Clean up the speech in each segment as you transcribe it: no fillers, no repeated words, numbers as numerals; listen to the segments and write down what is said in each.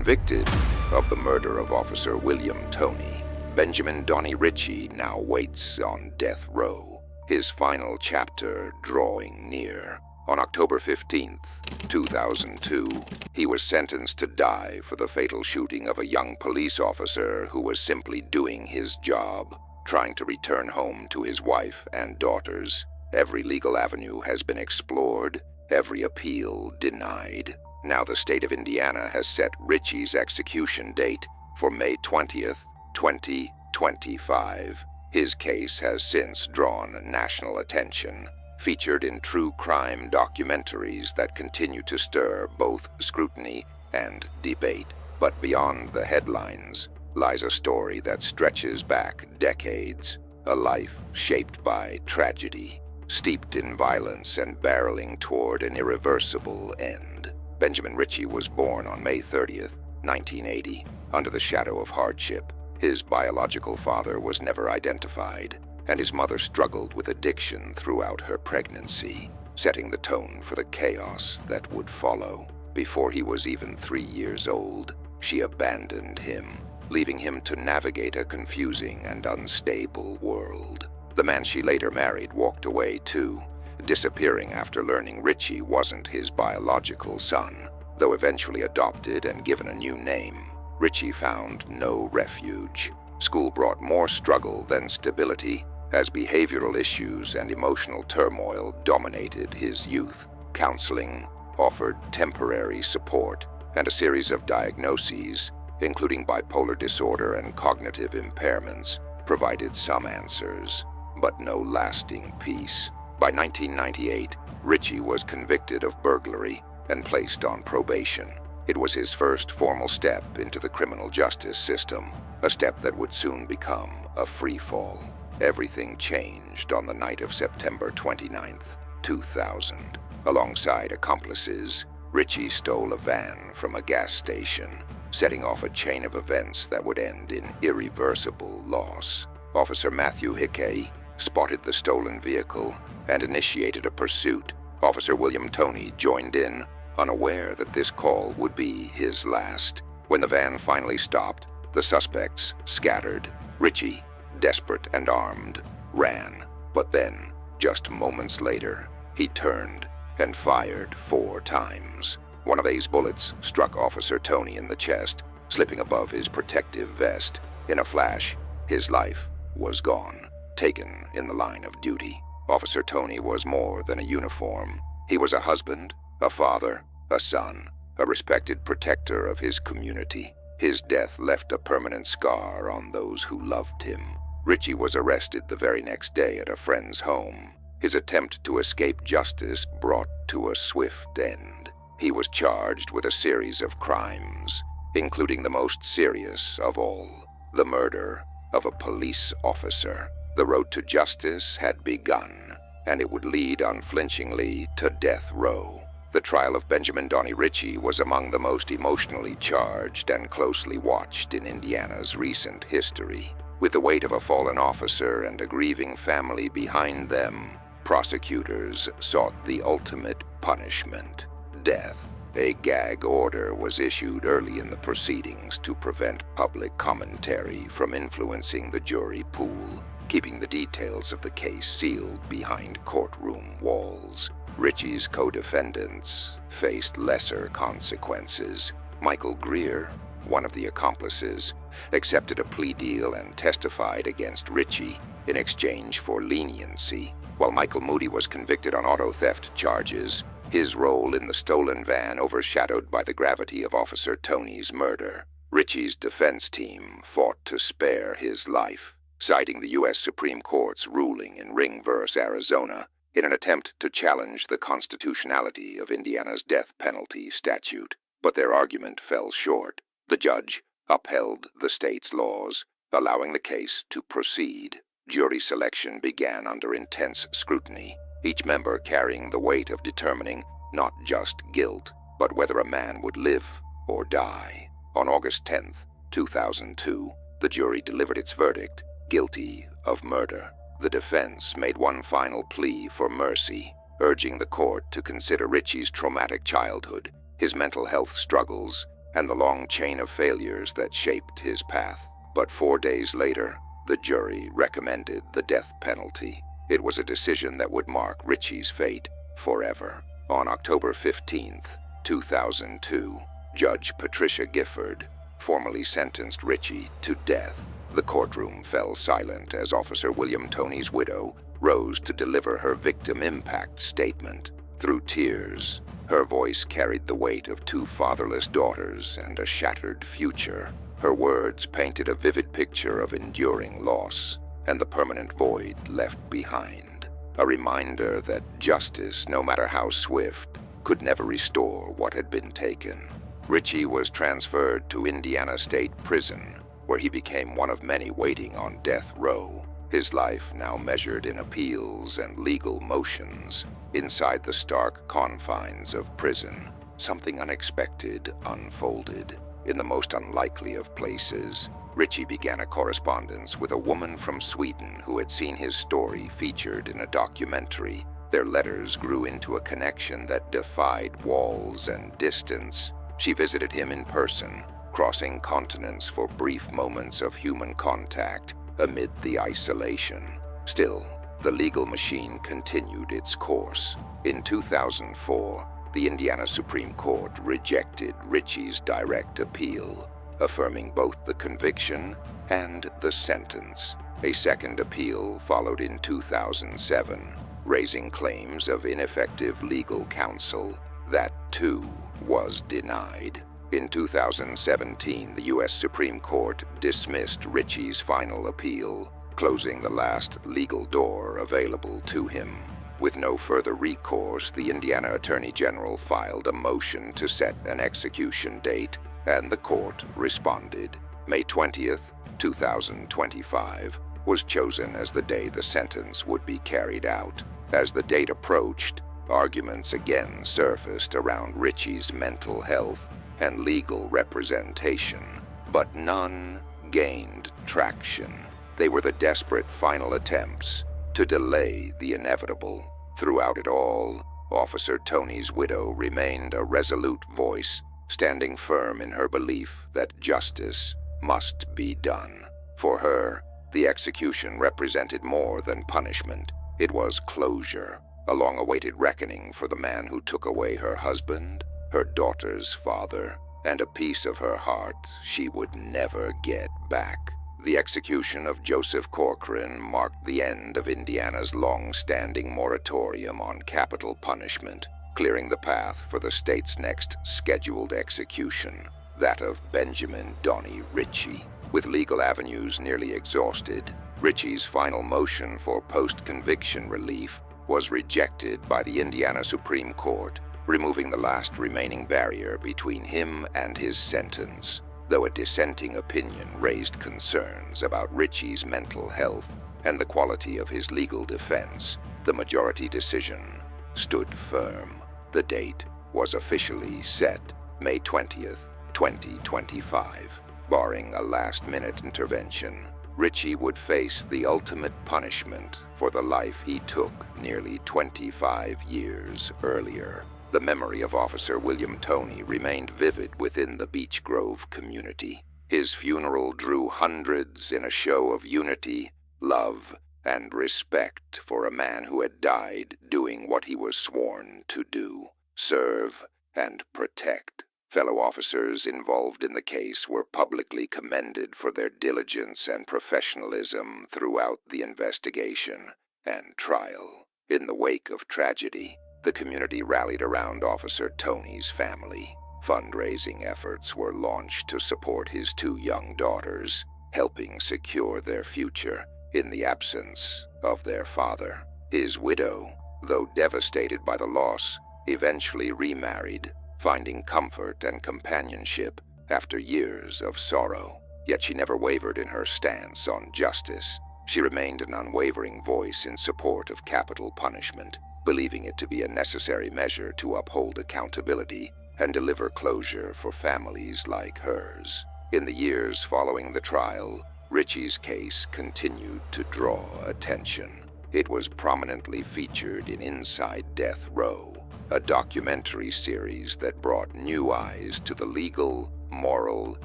Convicted of the murder of Officer William Toney, Benjamin Donnie Richie now waits on death row, his final chapter drawing near. On October 15th, 2002, he was sentenced to die for the fatal shooting of a young police officer who was simply doing his job, trying to return home to his wife and daughters. Every legal avenue has been explored, every appeal denied. Now the state of Indiana has set Richie's execution date for May 20th, 2025. His case has since drawn national attention, featured in true crime documentaries that continue to stir both scrutiny and debate. But beyond the headlines lies a story that stretches back decades, a life shaped by tragedy, steeped in violence and barreling toward an irreversible end. Benjamin Richie was born on May 30th, 1980, under the shadow of hardship. His biological father was never identified, and his mother struggled with addiction throughout her pregnancy, setting the tone for the chaos that would follow. Before he was even 3 years old, she abandoned him, leaving him to navigate a confusing and unstable world. The man she later married walked away too, disappearing after learning Richie wasn't his biological son. Though eventually adopted and given a new name, Richie found no refuge. School brought more struggle than stability, as behavioral issues and emotional turmoil dominated his youth. Counseling offered temporary support, and a series of diagnoses, including bipolar disorder and cognitive impairments, provided some answers, but no lasting peace. By 1998, Richie was convicted of burglary and placed on probation. It was his first formal step into the criminal justice system, a step that would soon become a free-fall. Everything changed on the night of September 29th, 2000. Alongside accomplices, Richie stole a van from a gas station, setting off a chain of events that would end in irreversible loss. Officer Matthew Hickey spotted the stolen vehicle and initiated a pursuit. Officer William Toney joined in, unaware that this call would be his last. When the van finally stopped, the suspects scattered. Richie, desperate and armed, ran. But then, just moments later, he turned and fired 4 times. One of these bullets struck Officer Toney in the chest, slipping above his protective vest. In a flash, his life was gone, taken in the line of duty. Officer Toney was more than a uniform. He was a husband, a father, a son, a respected protector of his community. His death left a permanent scar on those who loved him. Richie was arrested the very next day at a friend's home. His attempt to escape justice brought to a swift end. He was charged with a series of crimes, including the most serious of all, the murder of a police officer. The road to justice had begun, and it would lead unflinchingly to death row. The trial of Benjamin Donnie Richie was among the most emotionally charged and closely watched in Indiana's recent history. With the weight of a fallen officer and a grieving family behind them, prosecutors sought the ultimate punishment: death. A gag order was issued early in the proceedings to prevent public commentary from influencing the jury pool, keeping the details of the case sealed behind courtroom walls. Richie's co-defendants faced lesser consequences. Michael Greer, one of the accomplices, accepted a plea deal and testified against Richie in exchange for leniency. While Michael Moody was convicted on auto theft charges, his role in the stolen van overshadowed by the gravity of Officer Toney's murder. Richie's defense team fought to spare his life, citing the U.S. Supreme Court's ruling in Ring v. Arizona in an attempt to challenge the constitutionality of Indiana's death penalty statute. But their argument fell short. The judge upheld the state's laws, allowing the case to proceed. Jury selection began under intense scrutiny, each member carrying the weight of determining not just guilt, but whether a man would live or die. On August 10th, 2002, the jury delivered its verdict: guilty of murder. The defense made one final plea for mercy, urging the court to consider Richie's traumatic childhood, his mental health struggles, and the long chain of failures that shaped his path. But 4 days later, the jury recommended the death penalty. It was a decision that would mark Richie's fate forever. On October 15th, 2002, Judge Patricia Gifford formally sentenced Richie to death. The courtroom fell silent as Officer William Toney's widow rose to deliver her victim impact statement. Through tears, her voice carried the weight of 2 fatherless daughters and a shattered future. Her words painted a vivid picture of enduring loss and the permanent void left behind. A reminder that justice, no matter how swift, could never restore what had been taken. Richie was transferred to Indiana State Prison, where he became one of many waiting on death row. His life now measured in appeals and legal motions. Inside the stark confines of prison, something unexpected unfolded. In the most unlikely of places, Richie began a correspondence with a woman from Sweden who had seen his story featured in a documentary. Their letters grew into a connection that defied walls and distance. She visited him in person, crossing continents for brief moments of human contact amid the isolation. Still, the legal machine continued its course. In 2004, the Indiana Supreme Court rejected Richie's direct appeal, affirming both the conviction and the sentence. A second appeal followed in 2007, raising claims of ineffective legal counsel. That, too, was denied. In 2017, the U.S. Supreme Court dismissed Richie's final appeal, closing the last legal door available to him. With no further recourse, the Indiana Attorney General filed a motion to set an execution date, and the court responded. May 20th, 2025 was chosen as the day the sentence would be carried out. As the date approached, arguments again surfaced around Richie's mental health and legal representation, but none gained traction. They were the desperate final attempts to delay the inevitable. Throughout it all, Officer Toney's widow remained a resolute voice, standing firm in her belief that justice must be done. For her, the execution represented more than punishment. It was closure, a long-awaited reckoning for the man who took away her husband, her daughter's father, and a piece of her heart she would never get back. The execution of Joseph Courtroom marked the end of Indiana's long-standing moratorium on capital punishment, clearing the path for the state's next scheduled execution, that of Benjamin Donnie Richie. With legal avenues nearly exhausted, Richie's final motion for post-conviction relief was rejected by the Indiana Supreme Court, removing the last remaining barrier between him and his sentence. Though a dissenting opinion raised concerns about Richie's mental health and the quality of his legal defense, the majority decision stood firm. The date was officially set, May 20th, 2025. Barring a last-minute intervention, Richie would face the ultimate punishment for the life he took nearly 25 years earlier. The memory of Officer William Toney remained vivid within the Beech Grove community. His funeral drew hundreds in a show of unity, love, and respect for a man who had died doing what he was sworn to do: serve and protect. Fellow officers involved in the case were publicly commended for their diligence and professionalism throughout the investigation and trial. In the wake of tragedy, the community rallied around Officer Toney's family. Fundraising efforts were launched to support his 2 young daughters, helping secure their future in the absence of their father. His widow, though devastated by the loss, eventually remarried, finding comfort and companionship after years of sorrow. Yet she never wavered in her stance on justice. She remained an unwavering voice in support of capital punishment, believing it to be a necessary measure to uphold accountability and deliver closure for families like hers. In the years following the trial, Richie's case continued to draw attention. It was prominently featured in Inside Death Row, a documentary series that brought new eyes to the legal, moral,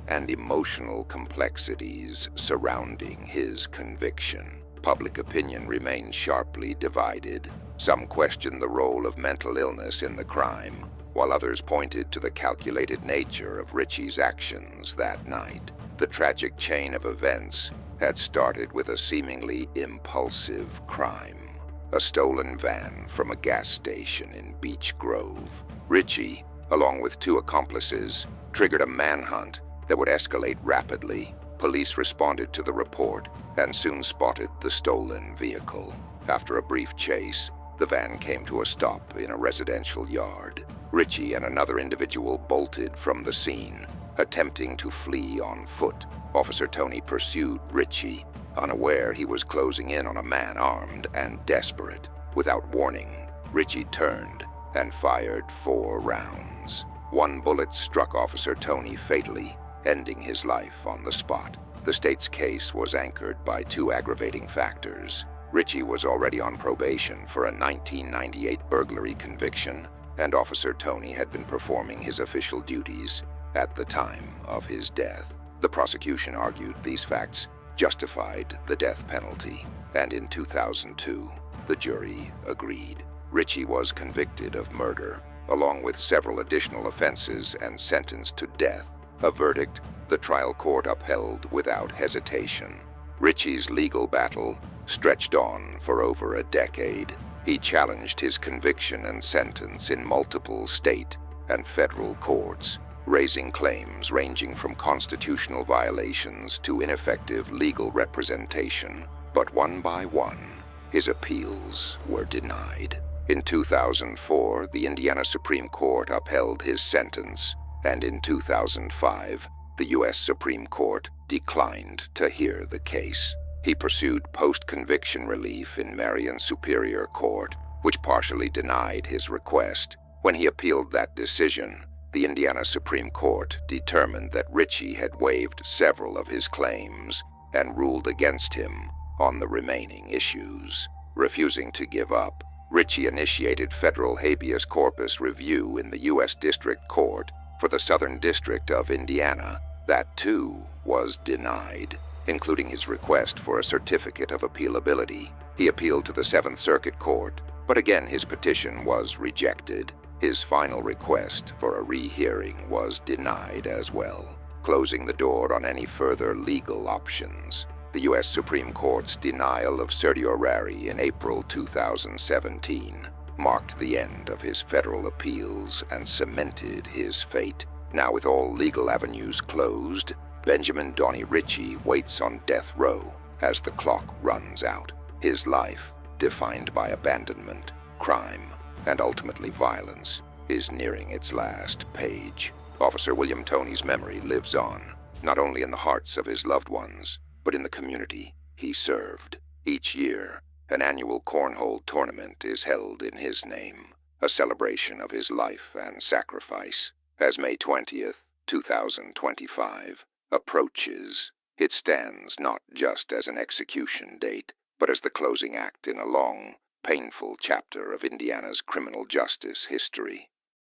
and emotional complexities surrounding his conviction. Public opinion remained sharply divided. Some questioned the role of mental illness in the crime, while others pointed to the calculated nature of Richie's actions that night. The tragic chain of events had started with a seemingly impulsive crime: a stolen van from a gas station in Beech Grove. Richie, along with two accomplices, triggered a manhunt that would escalate rapidly. Police responded to the report and soon spotted the stolen vehicle. After a brief chase, the van came to a stop in a residential yard. Richie and another individual bolted from the scene, attempting to flee on foot. Officer Tony pursued Richie, unaware he was closing in on a man armed and desperate. Without warning, Richie turned and fired 4 rounds. One bullet struck Officer Tony fatally, ending his life on the spot. The state's case was anchored by 2 aggravating factors. Richie was already on probation for a 1998 burglary conviction, and Officer Tony had been performing his official duties at the time of his death. The prosecution argued these facts justified the death penalty, and in 2002, the jury agreed. Richie was convicted of murder, along with several additional offenses, and sentenced to death, a verdict the trial court upheld without hesitation. Richie's legal battle stretched on for over a decade. He challenged his conviction and sentence in multiple state and federal courts, raising claims ranging from constitutional violations to ineffective legal representation. But one by one, his appeals were denied. In 2004, the Indiana Supreme Court upheld his sentence, and in 2005, the U.S. Supreme Court declined to hear the case. He pursued post-conviction relief in Marion Superior Court, which partially denied his request. When he appealed that decision, the Indiana Supreme Court determined that Richie had waived several of his claims and ruled against him on the remaining issues. Refusing to give up, Richie initiated federal habeas corpus review in the U.S. District Court for the Southern District of Indiana. That, too, was denied, including his request for a certificate of appealability. He appealed to the 7th Circuit Court, but again his petition was rejected. His final request for a rehearing was denied as well, closing the door on any further legal options. The U.S. Supreme Court's denial of certiorari in April 2017 marked the end of his federal appeals and cemented his fate. Now, with all legal avenues closed, Benjamin Donnie Richie waits on death row as the clock runs out. His life, defined by abandonment, crime, and ultimately violence, is nearing its last page. Officer William Toney's memory lives on, not only in the hearts of his loved ones, but in the community he served. Each year, an annual cornhole tournament is held in his name, a celebration of his life and sacrifice. As May 20th, 2025 approaches, it stands not just as an execution date, but as the closing act in a long, painful chapter of Indiana's criminal justice history.